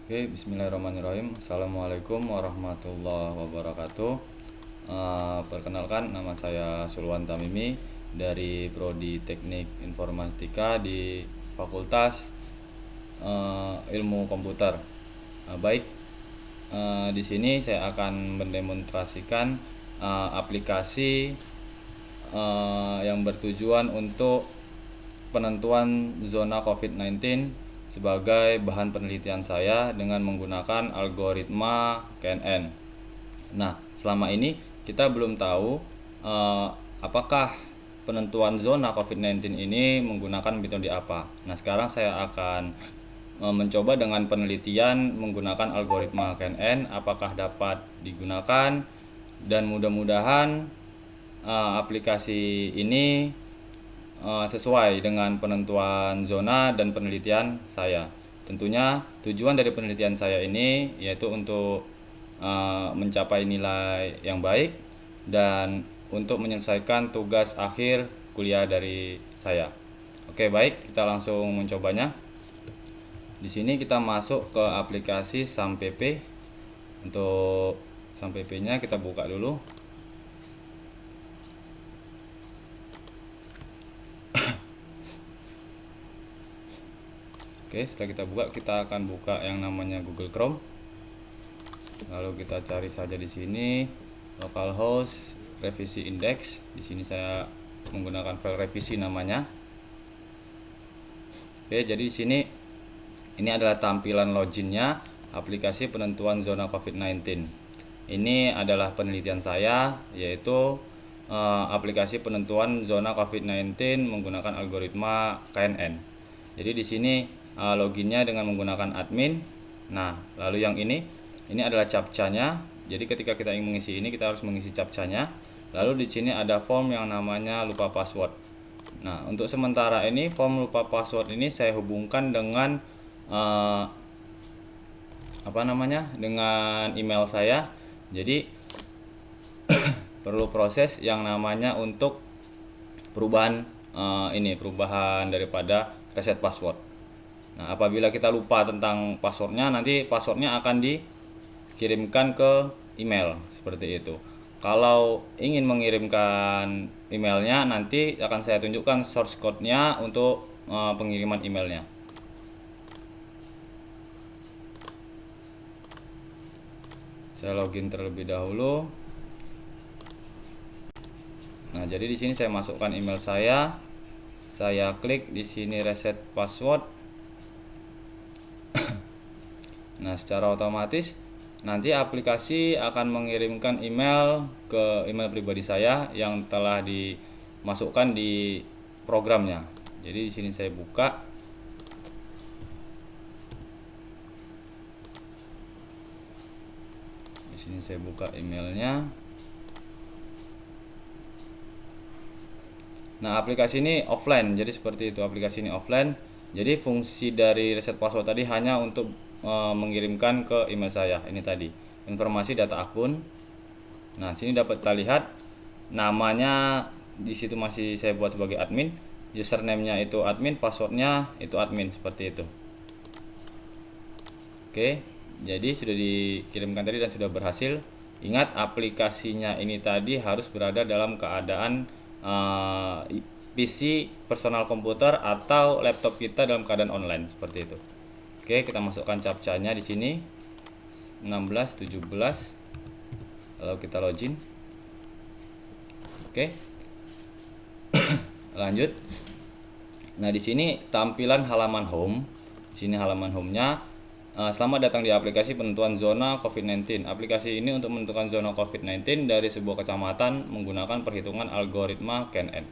Oke, bismillahirrahmanirrahim. Assalamualaikum warahmatullahi wabarakatuh. Perkenalkan, nama saya Sulwan Tamimi dari Prodi Teknik Informatika di Fakultas Ilmu Komputer. Baik, di sini saya akan mendemonstrasikan aplikasi yang bertujuan untuk penentuan zona COVID-19 sebagai bahan penelitian saya dengan menggunakan algoritma KNN. Nah, selama ini kita belum tahu apakah penentuan zona COVID-19 ini menggunakan metode apa. Nah, sekarang saya akan mencoba dengan penelitian menggunakan algoritma KNN apakah dapat digunakan, dan mudah-mudahan aplikasi ini sesuai dengan penentuan zona dan penelitian saya. Tentunya tujuan dari penelitian saya ini yaitu untuk mencapai nilai yang baik dan untuk menyelesaikan tugas akhir kuliah dari saya. Oke, baik, kita langsung mencobanya. Di sini kita masuk ke aplikasi SAMPP. Untuk SAMPP-nya kita buka dulu. Oke, setelah kita buka, kita akan buka yang namanya Google Chrome. Lalu kita cari saja di sini localhost revisi index. Di sini saya menggunakan file revisi namanya. Oke, jadi di sini ini adalah tampilan loginnya aplikasi penentuan zona COVID-19. Ini adalah penelitian saya, yaitu aplikasi penentuan zona COVID-19 menggunakan algoritma KNN. Jadi di sini loginnya dengan menggunakan admin. Nah, lalu yang ini adalah captcha-nya. Jadi ketika kita ingin mengisi ini, kita harus mengisi captcha-nya. Lalu di sini ada form yang namanya lupa password. Nah, untuk sementara ini form lupa password ini saya hubungkan dengan dengan email saya. Jadi perlu proses yang namanya untuk perubahan perubahan daripada reset password. Nah, apabila kita lupa tentang passwordnya, nanti passwordnya akan dikirimkan ke email seperti itu. Kalau ingin mengirimkan emailnya, nanti akan saya tunjukkan source code-nya untuk pengiriman emailnya. Saya login terlebih dahulu. Nah, jadi di sini saya masukkan email saya. Saya klik di sini reset password. Nah, secara otomatis nanti aplikasi akan mengirimkan email ke email pribadi saya yang telah dimasukkan di programnya. Jadi di sini saya buka. Di sini saya buka emailnya. Nah, aplikasi ini offline, jadi seperti itu, aplikasi ini offline. Jadi fungsi dari reset password tadi hanya untuk mengirimkan ke email saya ini tadi informasi data akun. Nah, sini dapat kita lihat namanya di situ masih saya buat sebagai admin, username-nya itu admin, passwordnya itu admin, seperti itu. Oke, jadi sudah dikirimkan tadi dan sudah berhasil. Ingat, aplikasinya ini tadi harus berada dalam keadaan PC personal komputer atau laptop kita dalam keadaan online seperti itu. Oke, kita masukkan captcha-nya di sini 16 17. Lalu kita login. Oke. Lanjut. Nah, di sini tampilan halaman home. Di sini halaman home-nya. Selamat datang di aplikasi penentuan zona COVID-19. Aplikasi ini untuk menentukan zona COVID-19 dari sebuah kecamatan menggunakan perhitungan algoritma KNN.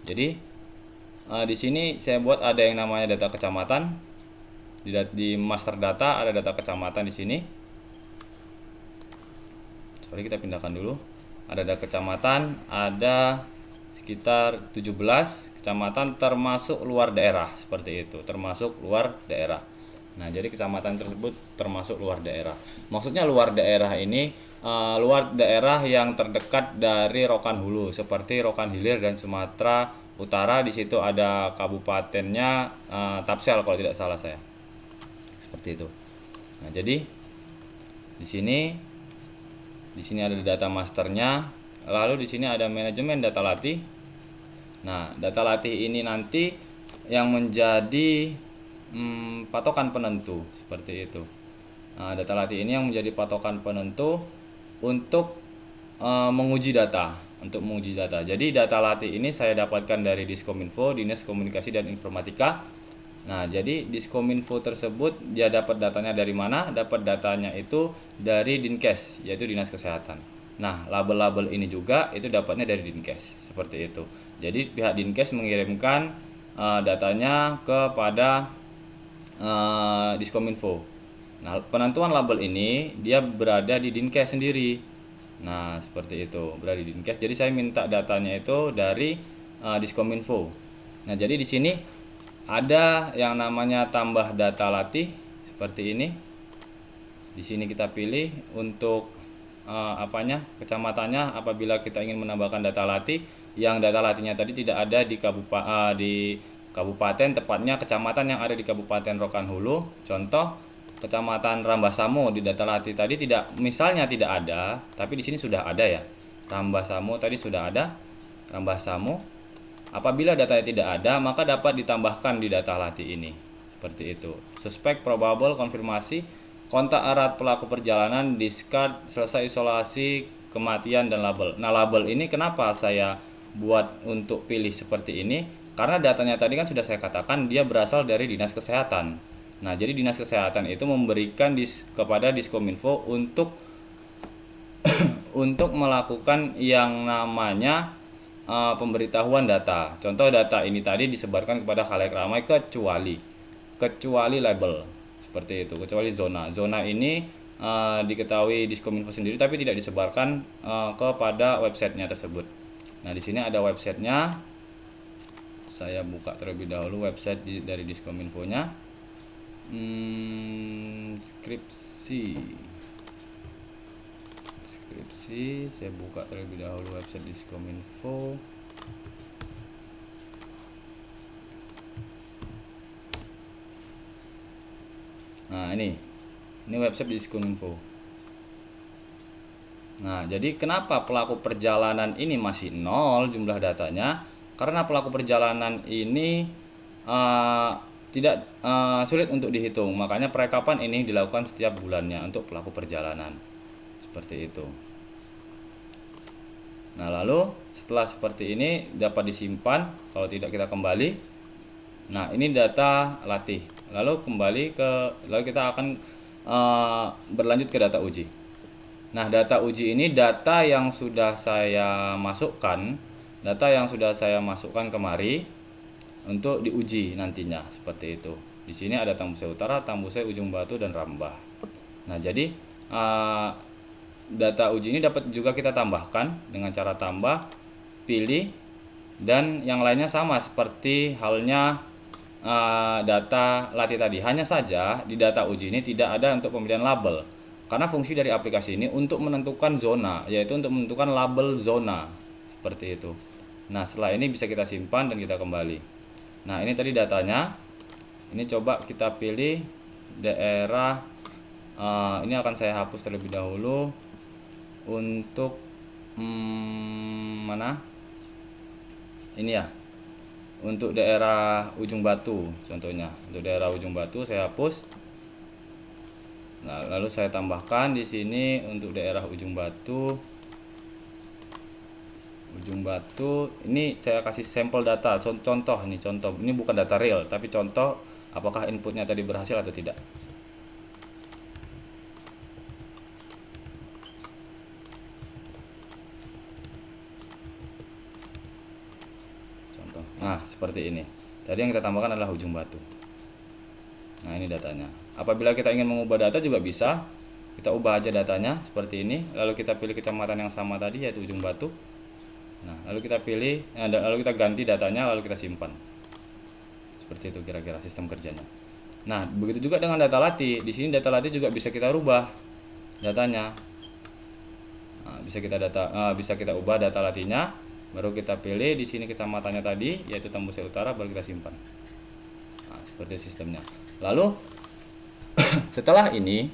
Jadi di sini saya buat ada yang namanya data kecamatan. Di master data ada data kecamatan di sini. Sorry, kita pindahkan dulu. Ada data kecamatan, ada sekitar 17 kecamatan termasuk luar daerah, seperti itu, termasuk luar daerah. Nah, jadi kecamatan tersebut termasuk luar daerah. Maksudnya luar daerah ini luar daerah yang terdekat dari Rokan Hulu, seperti Rokan Hilir dan Sumatera Utara. Di situ ada kabupatennya Tapsel kalau tidak salah saya. Seperti itu. Nah, jadi di sini ada data masternya, lalu di sini ada manajemen data latih. Nah, data latih ini nanti yang menjadi patokan penentu seperti itu. Nah, data latih ini yang menjadi patokan penentu untuk menguji data, Jadi data latih ini saya dapatkan dari Diskominfo, Dinas Komunikasi dan Informatika. Nah, jadi Diskominfo tersebut dia dapat datanya dari mana? Dapat datanya itu dari Dinkes, yaitu Dinas Kesehatan. Nah, label-label ini juga itu dapatnya dari Dinkes, seperti itu. Jadi pihak Dinkes mengirimkan datanya kepada Diskominfo. Nah, penentuan label ini dia berada di Dinkes sendiri. Nah, seperti itu, berada di Dinkes. Jadi saya minta datanya itu dari Diskominfo. Nah, jadi di sini ada yang namanya tambah data latih seperti ini. Di sini kita pilih untuk kecamatannya. Apabila kita ingin menambahkan data latih, yang data latihnya tadi tidak ada di kabupaten, tepatnya kecamatan yang ada di Kabupaten Rokan Hulu. Contoh Kecamatan Rambasamo di data latih tadi tidak ada, tapi di sini sudah ada ya. Rambasamo tadi sudah ada, Rambasamo. Apabila datanya tidak ada, maka dapat ditambahkan di data latih ini. Seperti itu. Suspek, probable, konfirmasi, kontak erat pelaku perjalanan, discard, selesai isolasi, kematian, dan label. Nah, label ini kenapa saya buat untuk pilih seperti ini? Karena datanya tadi kan sudah saya katakan dia berasal dari Dinas Kesehatan. Nah, jadi Dinas Kesehatan itu memberikan kepada Diskominfo untuk melakukan yang namanya pemberitahuan data. Contoh data ini tadi disebarkan kepada khalayak ramai kecuali label seperti itu, kecuali zona. Zona ini diketahui Diskominfo sendiri tapi tidak disebarkan kepada websitenya tersebut. Nah, di sini ada websitenya. Saya buka terlebih dahulu website dari Diskominfo-nya. Skripsi saya buka terlebih dahulu website Diskominfo. Nah, ini website Diskominfo. Nah, jadi kenapa pelaku perjalanan ini masih 0 jumlah datanya? Karena pelaku perjalanan ini tidak sulit untuk dihitung, makanya perekapan ini dilakukan setiap bulannya untuk pelaku perjalanan seperti itu. Nah, lalu setelah seperti ini dapat disimpan, kalau tidak kita kembali. Nah, ini data latih, lalu kita akan berlanjut ke data uji. Nah, data uji ini data yang sudah saya masukkan kemari untuk diuji nantinya seperti itu. Di sini ada Tambusai Utara, Tambusai, Ujung Batu, dan Rambah. Nah, jadi data uji ini dapat juga kita tambahkan dengan cara tambah, pilih, dan yang lainnya sama seperti halnya data latih tadi. Hanya saja di data uji ini tidak ada untuk pemilihan label. Karena fungsi dari aplikasi ini untuk menentukan zona, yaitu untuk menentukan label zona seperti itu. Nah, setelah ini bisa kita simpan dan kita kembali. Nah, ini tadi datanya. Ini coba kita pilih daerah. Ini akan saya hapus terlebih dahulu untuk mana? Ini ya. Untuk daerah Ujung Batu contohnya. Untuk daerah Ujung Batu saya hapus. Nah, lalu saya tambahkan di sini untuk daerah Ujung Batu. Ini saya kasih sampel data, contoh. Ini bukan data real tapi contoh apakah inputnya tadi berhasil atau tidak. Contoh. Nah, seperti ini. Tadi yang kita tambahkan adalah Ujung Batu. Nah, ini datanya. Apabila kita ingin mengubah data juga bisa. Kita ubah aja datanya seperti ini, lalu kita pilih kecamatan yang sama tadi yaitu Ujung Batu. Nah, lalu kita ganti datanya, lalu kita simpan. Seperti itu kira-kira sistem kerjanya. Nah, begitu juga dengan data latih. Di sini data latih juga bisa kita rubah datanya. Nah, bisa kita ubah data latihnya, baru kita pilih di sini kecamatannya tadi yaitu Tambusai Utara, baru kita simpan. Nah, seperti sistemnya. Lalu Setelah ini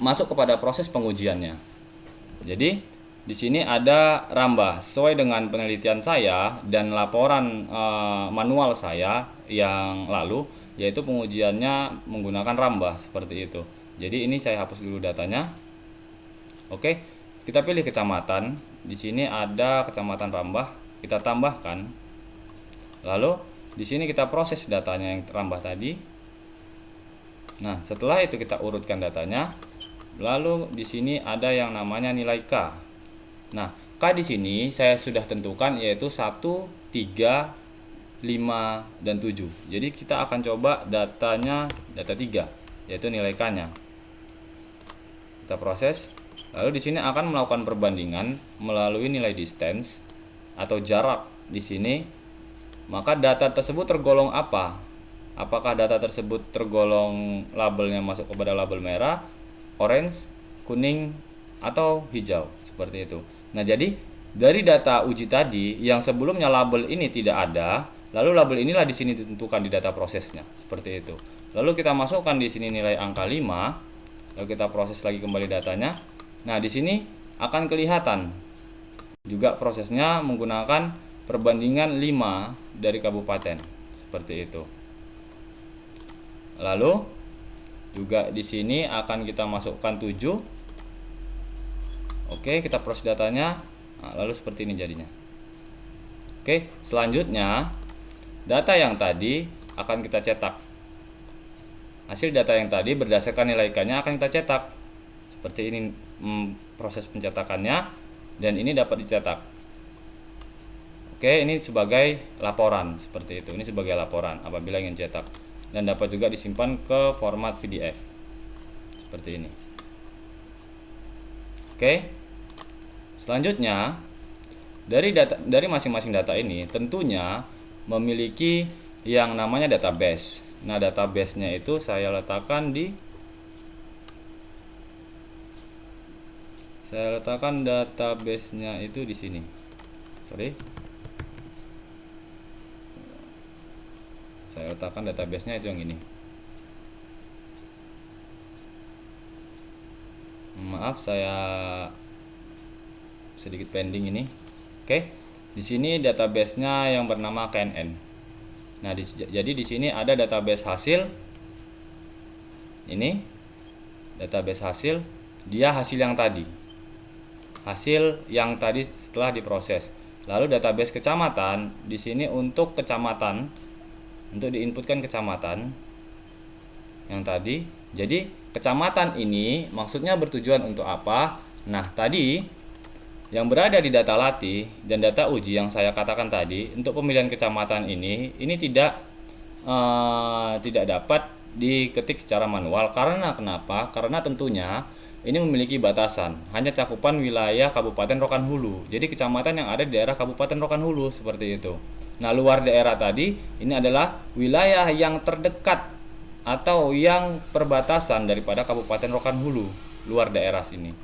masuk kepada proses pengujiannya. Jadi di sini ada rambah sesuai dengan penelitian saya dan laporan manual saya yang lalu, yaitu pengujiannya menggunakan rambah seperti itu. Jadi ini saya hapus dulu datanya. Oke, kita pilih kecamatan. Di sini ada kecamatan Rambah, kita tambahkan. Lalu di sini kita proses datanya yang rambah tadi. Nah, setelah itu kita urutkan datanya. Lalu di sini ada yang namanya nilai K. Nah, K di sini saya sudah tentukan yaitu 1, 3, 5, dan 7. Jadi kita akan coba datanya data 3, yaitu nilai K-nya. Kita proses. Lalu di sini akan melakukan perbandingan melalui nilai distance atau jarak di sini. Maka data tersebut tergolong apa? Apakah data tersebut tergolong labelnya masuk kepada label merah, orange, kuning, atau hijau, seperti itu. Nah, jadi dari data uji tadi yang sebelumnya label ini tidak ada, lalu label inilah di sini ditentukan di data prosesnya, seperti itu. Lalu kita masukkan di sini nilai angka 5, lalu kita proses lagi kembali datanya. Nah, di sini akan kelihatan juga prosesnya menggunakan perbandingan 5 dari kabupaten, seperti itu. Lalu juga di sini akan kita masukkan 7. Oke, kita proses datanya. Nah, lalu seperti ini jadinya. Oke, selanjutnya data yang tadi akan kita cetak. Hasil data yang tadi berdasarkan nilai K-nya akan kita cetak. Seperti ini proses pencetakannya, dan ini dapat dicetak. Oke, ini sebagai laporan, seperti itu. Ini sebagai laporan apabila ingin cetak, dan dapat juga disimpan ke format PDF seperti ini. Oke, selanjutnya dari masing-masing data ini tentunya memiliki yang namanya database. Nah, database-nya itu saya letakkan database-nya itu di sini. Saya letakkan database-nya itu yang ini. Maaf, saya sedikit pending ini. Oke, di sini database-nya yang bernama KNN. Nah, jadi di sini ada database hasil. Ini database hasil, dia hasil yang tadi. Hasil yang tadi setelah diproses. Lalu database kecamatan, di sini untuk kecamatan, untuk diinputkan kecamatan yang tadi. Jadi kecamatan ini maksudnya bertujuan untuk apa? Nah, tadi yang berada di data latih dan data uji yang saya katakan tadi, untuk pemilihan kecamatan ini tidak dapat diketik secara manual. Karena kenapa? Karena tentunya ini memiliki batasan, hanya cakupan wilayah Kabupaten Rokan Hulu. Jadi kecamatan yang ada di daerah Kabupaten Rokan Hulu, seperti itu. Nah, luar daerah tadi ini adalah wilayah yang terdekat atau yang perbatasan daripada Kabupaten Rokan Hulu, luar daerah sini.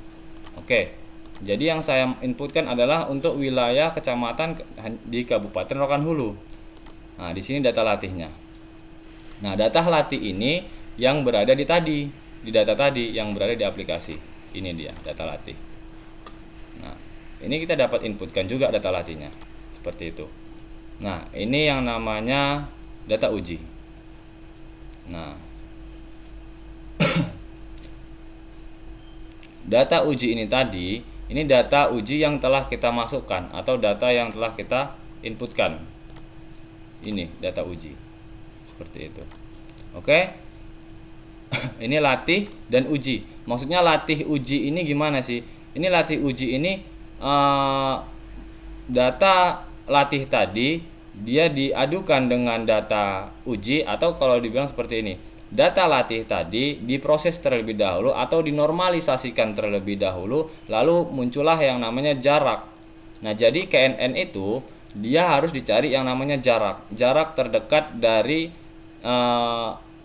Oke. Jadi yang saya inputkan adalah untuk wilayah kecamatan di Kabupaten Rokan Hulu. Nah, di sini data latihnya. Nah, data latih ini yang berada di data tadi yang berada di aplikasi. Ini dia data latih. Nah, ini kita dapat inputkan juga data latihnya. Seperti itu. Nah, ini yang namanya data uji. Nah, data uji ini tadi, ini data uji yang telah kita masukkan atau data yang telah kita inputkan. Ini data uji. Seperti itu. Oke. Ini latih dan uji. Maksudnya latih uji ini gimana sih? Ini latih uji ini data latih tadi dia diadukan dengan data uji, atau kalau dibilang seperti ini, data latih tadi diproses terlebih dahulu atau dinormalisasikan terlebih dahulu, lalu muncullah yang namanya jarak. Nah, jadi KNN itu dia harus dicari yang namanya jarak terdekat dari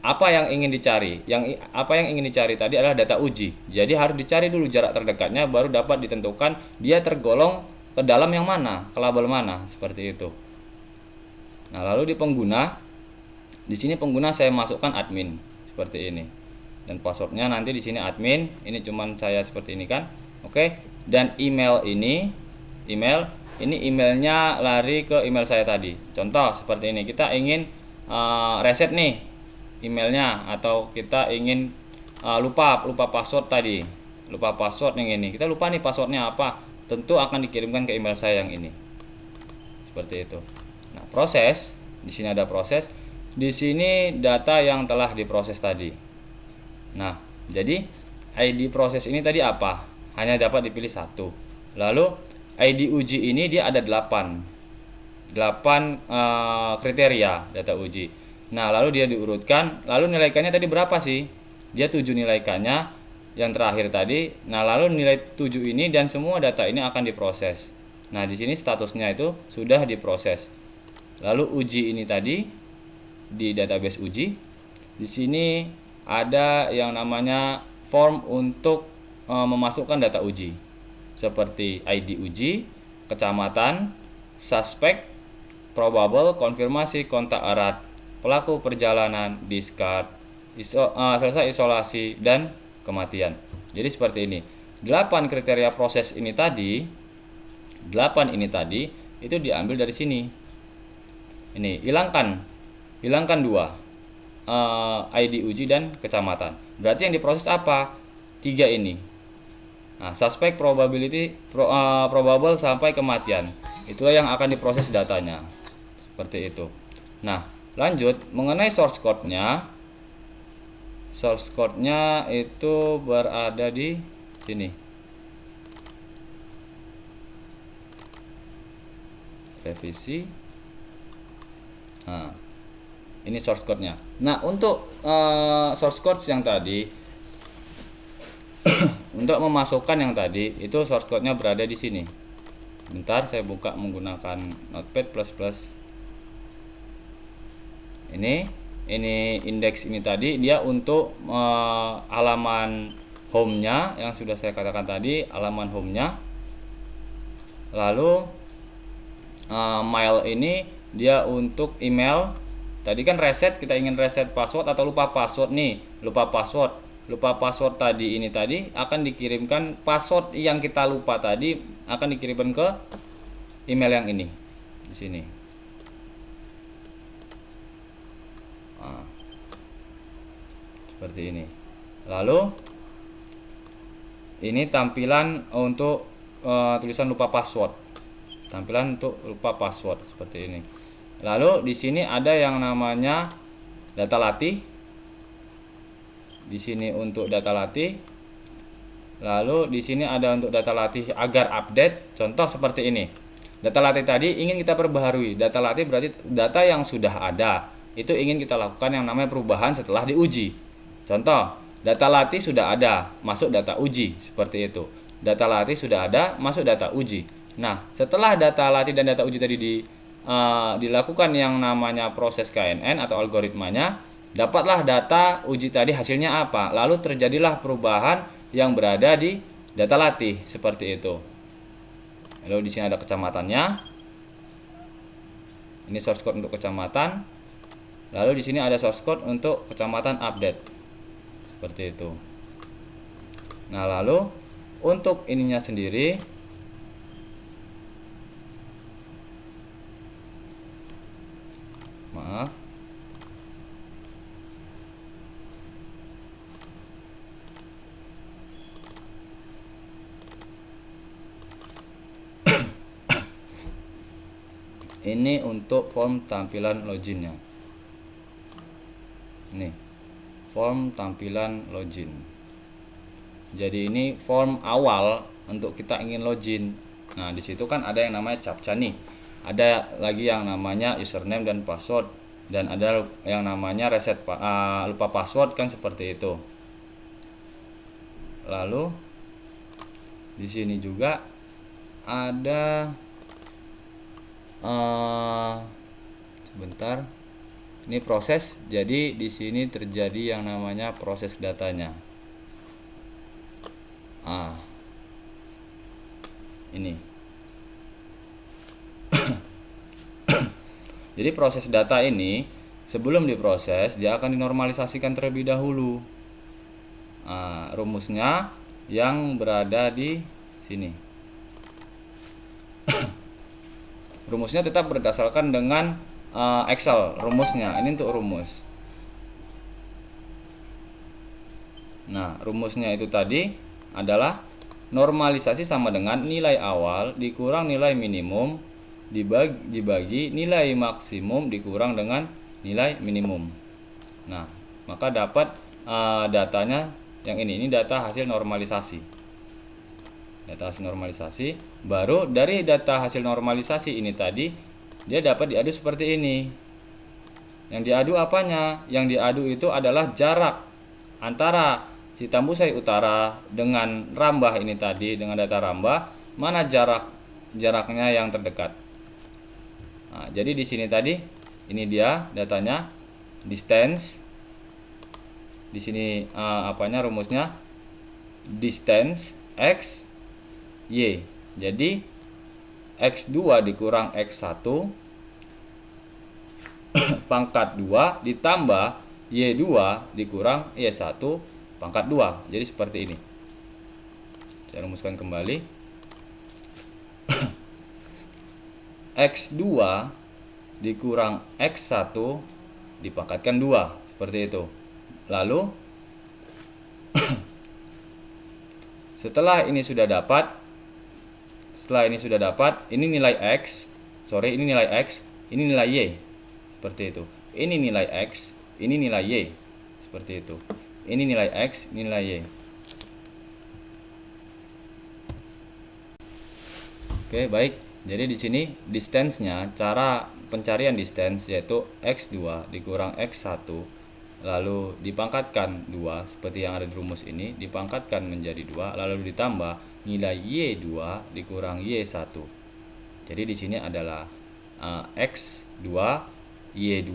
apa yang ingin dicari. Apa yang ingin dicari tadi adalah data uji. Jadi harus dicari dulu jarak terdekatnya, baru dapat ditentukan dia tergolong ke dalam yang mana, ke label mana, seperti itu. Nah, lalu di pengguna, di sini pengguna saya masukkan admin seperti ini. dan passwordnya nanti di sini admin. Ini cuman saya seperti ini kan. Oke. Dan email ini emailnya lari ke email saya tadi. Contoh seperti ini, kita ingin reset nih emailnya, atau kita ingin lupa password tadi, lupa password yang ini, kita lupa nih passwordnya apa, tentu akan dikirimkan ke email saya yang ini, seperti itu. Nah, proses di sini ada proses, di sini data yang telah diproses tadi. Nah, jadi ID proses ini tadi apa? Hanya dapat dipilih satu. Lalu ID uji ini dia ada 8 kriteria data uji. Nah, lalu dia diurutkan, lalu nilai ikannya tadi berapa sih? Dia 7 nilai ikannya yang terakhir tadi. Nah, lalu nilai 7 ini dan semua data ini akan diproses. Nah, di sini statusnya itu sudah diproses. Lalu uji ini tadi di database uji. Di sini ada yang namanya form untuk memasukkan data uji, seperti ID uji, kecamatan, suspek, probable, konfirmasi, kontak erat, pelaku perjalanan, discard, selesai isolasi, dan kematian. Jadi seperti ini. 8 kriteria proses ini tadi, 8 ini tadi itu diambil dari sini. Ini hilangkan 2, ID uji dan kecamatan. Berarti yang diproses apa? 3 ini. Nah, suspek, probable sampai kematian. Itulah yang akan diproses datanya. Seperti itu. Nah, lanjut mengenai source code-nya. Source code-nya itu berada di sini. Revisi. Nah, ini source code-nya. Nah, untuk source code yang tadi, untuk memasukkan yang tadi itu source code-nya berada di sini. Bentar, saya buka menggunakan Notepad++. Ini indeks ini tadi dia untuk halaman home-nya yang sudah saya katakan tadi, halaman home-nya. Lalu mail ini dia untuk email. Tadi kan reset, kita ingin reset password atau lupa password nih, lupa password tadi ini tadi akan dikirimkan, password yang kita lupa tadi akan dikirimkan ke email yang ini di sini. Nah, seperti ini. Lalu ini tampilan untuk tulisan lupa password. Tampilan untuk lupa password seperti ini. Lalu di sini ada yang namanya data latih. Di sini untuk data latih. Lalu di sini ada untuk data latih agar update. Contoh seperti ini. Data latih tadi ingin kita perbaharui. Data latih berarti data yang sudah ada. Itu ingin kita lakukan yang namanya perubahan setelah diuji. Contoh, data latih sudah ada, masuk data uji, seperti itu. Data latih sudah ada, masuk data uji. Nah, setelah data latih dan data uji tadi dilakukan yang namanya proses KNN atau algoritmanya, dapatlah data uji tadi hasilnya apa. Lalu terjadilah perubahan yang berada di data latih seperti itu. Lalu di sini ada kecamatannya. Ini source code untuk kecamatan. Lalu di sini ada source code untuk kecamatan update. Seperti itu. Nah, lalu untuk ininya sendiri ini untuk form tampilan loginnya. Ini form tampilan login. Jadi ini form awal untuk kita ingin login. Nah, di situ kan ada yang namanya captcha nih. Ada lagi yang namanya username dan password, dan ada yang namanya reset lupa password kan, seperti itu. Lalu di sini juga ada sebentar. Ini proses. Jadi di sini terjadi yang namanya proses datanya. Ini. Jadi proses data ini sebelum diproses dia akan dinormalisasikan terlebih dahulu. rumusnya yang berada di sini. Rumusnya tetap berdasarkan dengan Excel rumusnya. Ini untuk rumus. Nah, rumusnya itu tadi adalah normalisasi sama dengan nilai awal dikurang nilai minimum dibagi nilai maksimum dikurang dengan nilai minimum. Nah, maka dapat datanya yang ini data hasil normalisasi. Data hasil normalisasi, baru dari data hasil normalisasi ini tadi dia dapat diadu seperti ini. Yang diadu apanya? Yang diadu itu adalah jarak antara si Tambusai Utara dengan Rambah ini tadi, dengan data Rambah, mana jaraknya yang terdekat. Nah, jadi di sini tadi ini dia datanya, distance. Di sini rumusnya distance x y. Jadi x2 dikurang x1 pangkat 2 ditambah y2 dikurang y1 pangkat 2. Jadi seperti ini. Saya rumuskan kembali. x2 dikurang x1 dipangkatkan 2, seperti itu. Lalu setelah ini sudah dapat, ini nilai x, ini nilai x, ini nilai y, seperti itu. Ini nilai x, ini nilai y, seperti itu. Ini nilai x, ini nilai y. Oke, baik. Jadi di sini distance-nya, cara pencarian distance yaitu x2 dikurang x1 lalu dipangkatkan 2 seperti yang ada di rumus ini, dipangkatkan menjadi 2 lalu ditambah nilai y2 dikurang y1. Jadi di sini adalah x2 y2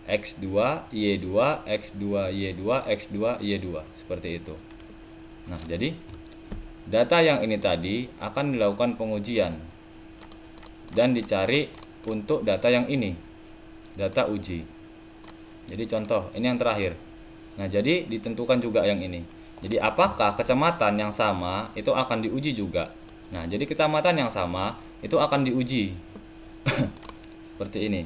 x2 y2 x2 y2 x2 y2 seperti itu. Nah, jadi data yang ini tadi akan dilakukan pengujian dan dicari untuk data yang ini, data uji. Jadi contoh, ini yang terakhir. Nah, jadi ditentukan juga yang ini. Jadi apakah kecamatan yang sama itu akan diuji juga. Nah, jadi kecamatan yang sama itu akan diuji. Seperti ini.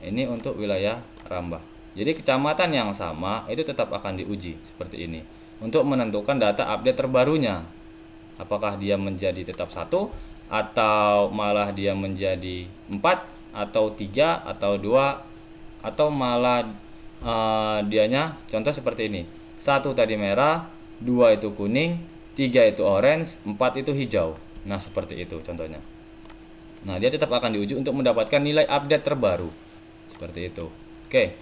Ini untuk wilayah Rambah. Jadi kecamatan yang sama itu tetap akan diuji seperti ini. Untuk menentukan data update terbarunya. Apakah dia menjadi tetap 1 atau malah dia menjadi 4 atau 3 atau 2 atau malah dianya contoh seperti ini. 1 tadi merah, 2 itu kuning, 3 itu orange, 4 itu hijau. Nah, seperti itu contohnya. Nah, dia tetap akan diuji untuk mendapatkan nilai update terbaru. Seperti itu. Oke.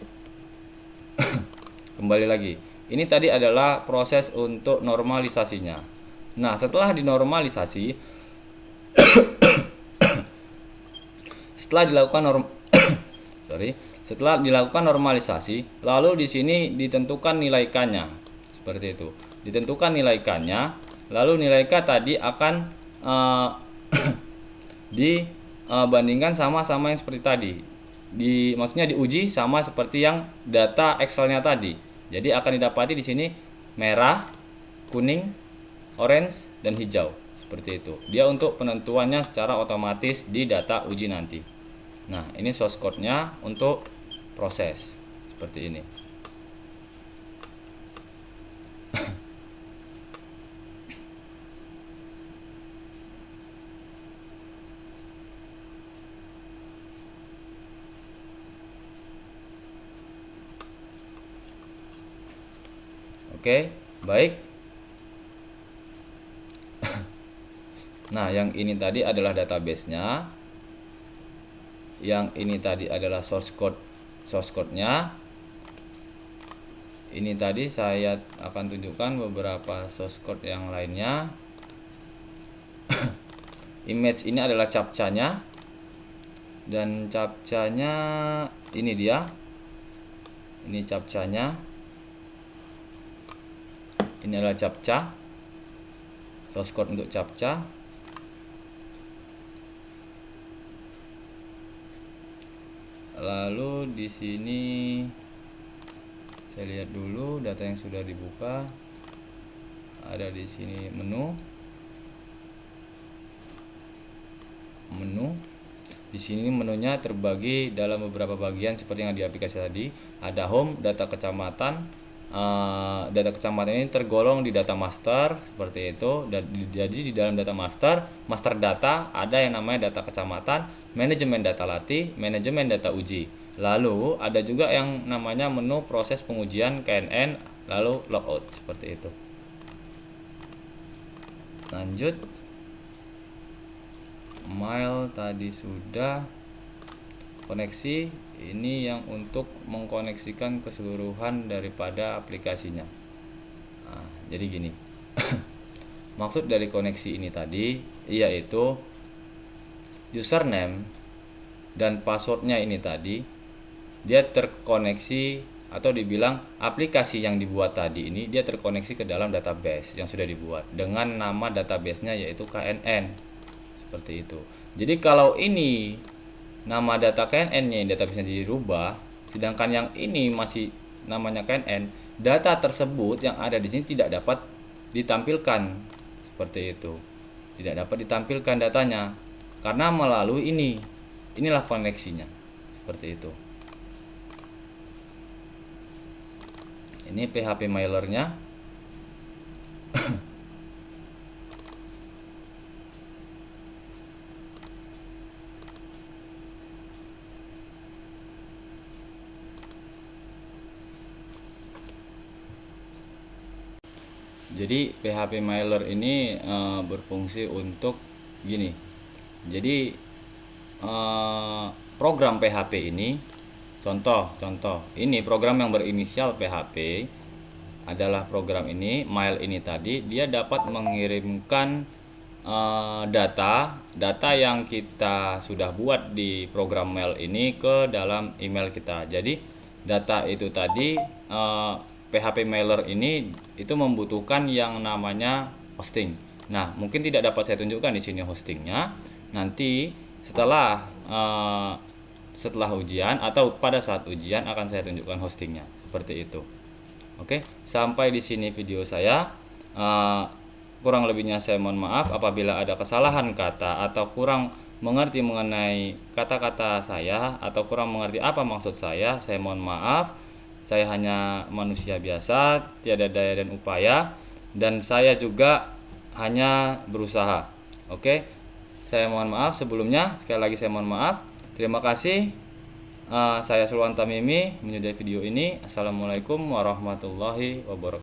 Kembali lagi. Ini tadi adalah proses untuk normalisasinya. Nah, setelah dinormalisasi setelah dilakukan normalisasi, lalu di sini ditentukan nilai K-nya. Seperti itu. Ditentukan nilai K-nya, lalu nilai K tadi akan dibandingkan sama yang seperti tadi. Maksudnya diuji sama seperti yang data Excel-nya tadi. Jadi akan didapati di sini merah, kuning, orange, dan hijau. Seperti itu. Dia untuk penentuannya secara otomatis di data uji nanti. Nah, ini source code-nya untuk proses seperti ini. Oke, baik. Nah, yang ini tadi adalah database-nya. Yang ini tadi adalah source code-nya. Ini tadi saya akan tunjukkan beberapa source code yang lainnya. Image ini adalah captcha-nya. Dan captcha-nya ini dia. Ini captcha-nya. Ini adalah captcha. Source code untuk captcha. Lalu di sini Saya lihat dulu data yang sudah dibuka. Ada di sini menu. Di sini menunya terbagi dalam beberapa bagian seperti yang di aplikasi tadi. Ada home, data kecamatan. Data kecamatan ini tergolong di data master seperti itu. Jadi di dalam data master data ada yang namanya data kecamatan, manajemen data latih, manajemen data uji. Lalu ada juga yang namanya menu proses pengujian KNN, lalu logout seperti itu. Lanjut. Mail tadi sudah. Koneksi ini yang untuk mengkoneksikan keseluruhan daripada aplikasinya. Nah, jadi gini. Maksud dari koneksi ini tadi yaitu username dan passwordnya ini tadi dia terkoneksi, atau dibilang aplikasi yang dibuat tadi ini dia terkoneksi ke dalam database yang sudah dibuat dengan nama databasenya yaitu KNN. Seperti itu. Jadi kalau ini nama data KNN-nya, database-nya dirubah, sedangkan yang ini masih namanya KNN, data tersebut yang ada di sini tidak dapat ditampilkan. Seperti itu. Tidak dapat ditampilkan datanya karena melalui ini. Inilah koneksinya. Seperti itu. Ini PHP mailernya. Jadi PHP mailer ini berfungsi untuk gini. Jadi program PHP ini contoh ini program yang berinisial PHP adalah program ini, mail ini tadi dia dapat mengirimkan data yang kita sudah buat di program mail ini ke dalam email kita. Jadi data itu tadi PHP mailer ini itu membutuhkan yang namanya hosting. Nah, mungkin tidak dapat saya tunjukkan di sini hostingnya. Nanti setelah ujian atau pada saat ujian akan saya tunjukkan hostingnya. Seperti itu. Oke, sampai di sini video saya. Kurang lebihnya saya mohon maaf apabila ada kesalahan kata atau kurang mengerti mengenai kata-kata saya atau kurang mengerti apa maksud saya mohon maaf. Saya hanya manusia biasa, tiada daya dan upaya, dan saya juga hanya berusaha. Oke, saya mohon maaf sebelumnya. Sekali lagi saya mohon maaf. Terima kasih. Saya Sulwan Tamimi menyudahi video ini. Assalamualaikum warahmatullahi wabarakatuh.